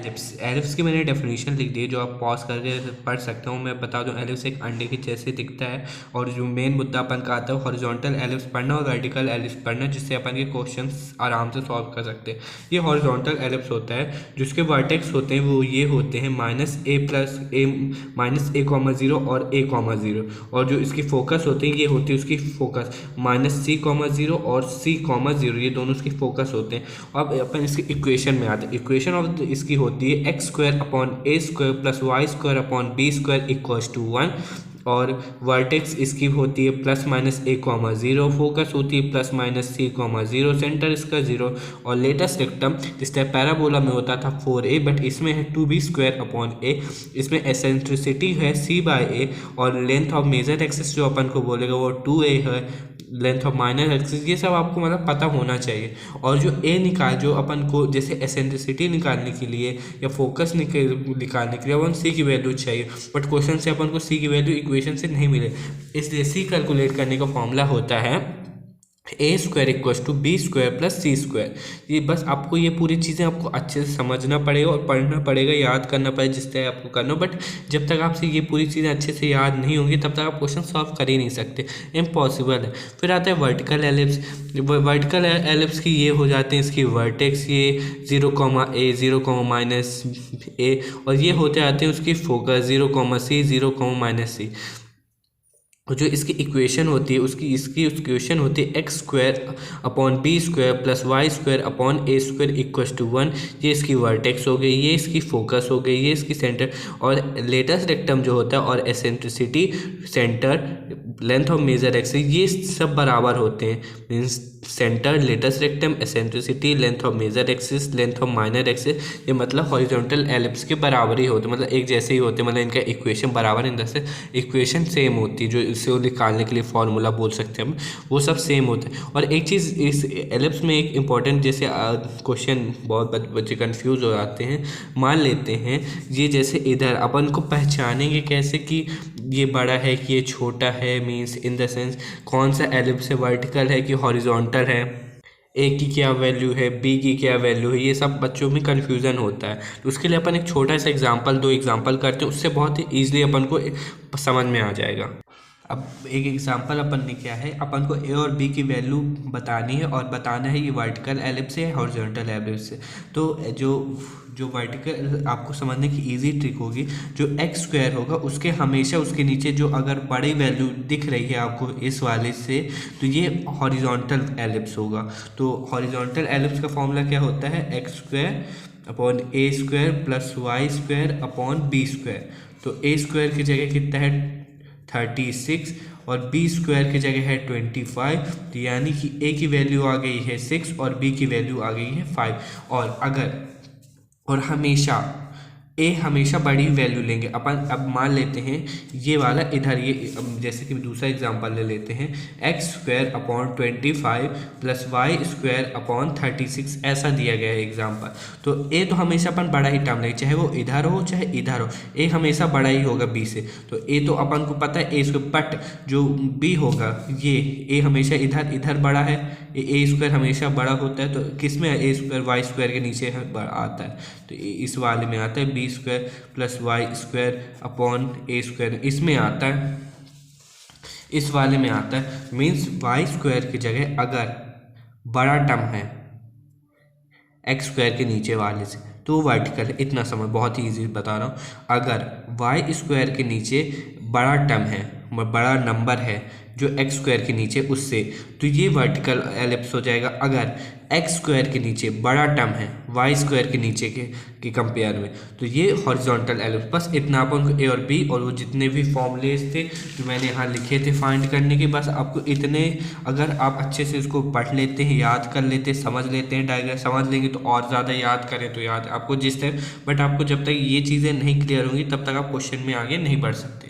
Ellipse की मैंने definition लिख दी है, जो आप पॉज करके पढ़ सकते हो। मैं बता दूं, एलिप्स एक अंडे के जैसे दिखता है, और जो मेन मुद्दा अपन का आता है हॉरिजॉन्टल एलिप्स पढ़ना और वर्टिकल एलिप्स पढ़ना, जिससे अपन के क्वेश्चंस आराम से सॉल्व कर सकते हैं। ये हॉरिजॉन्टल एलिप्स होता है, जिसके वर्टेक्स होते हैं वो ये होते हैं -a+a-0 और a,0, और जो इसकी फोकस होती है ये होती है उसकी फोकस -c,0 और c,0, ये दोनों इसके फोकस होते हैं। अब अपन इसकी इक्वेशन में आते हैं। इक्वेशन ऑफ इसकी होती है x² + a² + y² = 1, और वर्टेक्स इसकी होती है +-a,0, फोकस होती है +-c,0, सेंटर इसका 0, और लेटेस्ट रेक्टम जिस टाइप पैराबोला में होता था 4a, बट इसमें है 2b²/a। इसमें एसेंट्रिसिटी है c/a, और लेंथ ऑफ मेजर एक्सिस जो अपन को बोलेगा वो 2a है, लेंथ ऑफ माइनर एक्सिस, ये सब आपको मतलब पता होना चाहिए। और जो जो अपन को जैसे एसेंट्रिसिटी निकालने के लिए या फोकस निकालने के लिए अपन सी की वैल्यू चाहिए, बट क्वेश्चन से अपन को सी की वैल्यू इक्वेशन से नहीं मिले, इसलिए सी कैलकुलेट करने का फॉर्मूला होता है a² = b² + c²। ये बस आपको ये पूरी चीज़ें आपको अच्छे से समझना पड़ेगा और पढ़ना पड़ेगा, याद करना पड़ेगा, जिस तरह आपको करना। बट जब तक आपसे ये पूरी चीज़ें अच्छे से याद नहीं होंगी तब तक आप क्वेश्चन सॉल्व कर ही नहीं सकते, इम्पॉसिबल है। फिर आता है वर्टिकल एलिप्स। वर्टिकल एलिप्स की ये हो जाते हैं इसकी वर्टेक्स ये 0,a 0,-a, और ये होते आते हैं उसकी फोकस 0,c 0,-c। और जो इसकी इक्वेशन होती है इसकी इक्वेशन होती है x² / b² + y² = a², ये इसकी वर्टेक्स हो गई, ये इसकी फोकस हो गई, ये इसकी सेंटर, और लेटेस्ट रेक्टम जो होता है और eccentricity, centre, length of major axis, ये सब बराबर होते हैं। Means centre, latus rectum, eccentricity, length of major axis, length of minor axis, ये मतलब हॉरिजॉन्टल एलिप्स के बराबर ही होते हैं, मतलब एक जैसे ही होते हैं, मतलब इनका इक्वेशन बराबर, इन से इक्वेशन सेम होती है, जो इसे निकालने के लिए फॉर्मूला बोल सकते हैं हम, वो सब सेम होता है। और एक चीज़ इस एलिप्स में एक इम्पॉर्टेंट, जैसे क्वेश्चन बहुत बच्चे कंफ्यूज हो जाते हैं, मान लेते हैं ये जैसे इधर अपन को पहचानेंगे कैसे कि ये बड़ा है कि ये छोटा है, मीन्स इन द सेंस कौन सा एलिप्स है, वर्टिकल है कि हॉरिजॉन्टल है, ए की क्या वैल्यू है, बी की क्या वैल्यू है, ये सब बच्चों में कन्फ्यूज़न होता है। तो उसके लिए अपन एक छोटा सा एग्जांपल, 2 एग्जांपल करते हैं, उससे बहुत ही ईजिली अपन को समझ में आ जाएगा। अब एक एग्जांपल अपन ने क्या है, अपन को ए और बी की वैल्यू बतानी है, और बताना है ये वर्टिकल एलिप्स है हॉरिजॉन्टल एलिप्स है। तो जो वर्टिकल आपको समझने की इजी ट्रिक होगी, जो x² होगा उसके हमेशा उसके नीचे जो अगर बड़ी वैल्यू दिख रही है आपको इस वाले से, तो ये हॉरिजॉन्टल एलिप्स होगा। तो हॉरिजॉन्टल एलिप्स का फॉर्मूला क्या होता है, x² / a² + y² / b²। तो a² की जगह कितना है 36, और b² की जगह है 25, तो यानी कि a की वैल्यू आ गई है 6 और b की वैल्यू आ गई है 5। और हमेशा बड़ी वैल्यू लेंगे अपन। अब मान लेते हैं ये वाला इधर, ये जैसे कि दूसरा एग्जांपल ले लेते हैं, x² / 25 + y² / 36, ऐसा दिया गया है एग्जांपल। तो a तो हमेशा अपन बड़ा ही टर्म लेंगे, चाहे वो इधर हो चाहे इधर हो, a हमेशा बड़ा ही होगा b से। तो a तो अपन को पता है a², बट जो b होगा ये a हमेशा इधर बड़ा है, a² हमेशा बड़ा होता है, तो किस में a² y² के नीचे आता है, तो इस वाले में आता है b² + y² / a², इसमें आता है, इस वाले में आता है। मीन्स y² की जगह अगर बड़ा टर्म है x² के नीचे वाले से तो वर्टिकल है, इतना समझ, बहुत ही ईजी बता रहा हूँ। अगर y² के नीचे बड़ा टर्म है, बड़ा नंबर है जो x² के नीचे उससे, तो ये वर्टिकल एलिप्स हो जाएगा। अगर x² के नीचे बड़ा टर्म है y² के नीचे के कंपेयर में, तो ये हॉरिजॉन्टल एलिप्स। बस इतना अपन को a और b और वो जितने भी फॉर्मूलेस थे जो मैंने यहाँ लिखे थे फाइंड करने के, बस आपको इतने, अगर आप अच्छे से इसको पढ़ लेते हैं, याद कर लेते हैं, समझ लेते हैं, डायग्राम समझ लेंगे तो और ज़्यादा याद करें तो याद आपको जिस तरह, बट आपको जब तक ये चीज़ें नहीं क्लियर होंगी तब तक आप क्वेश्चन में आगे नहीं बढ़ सकते।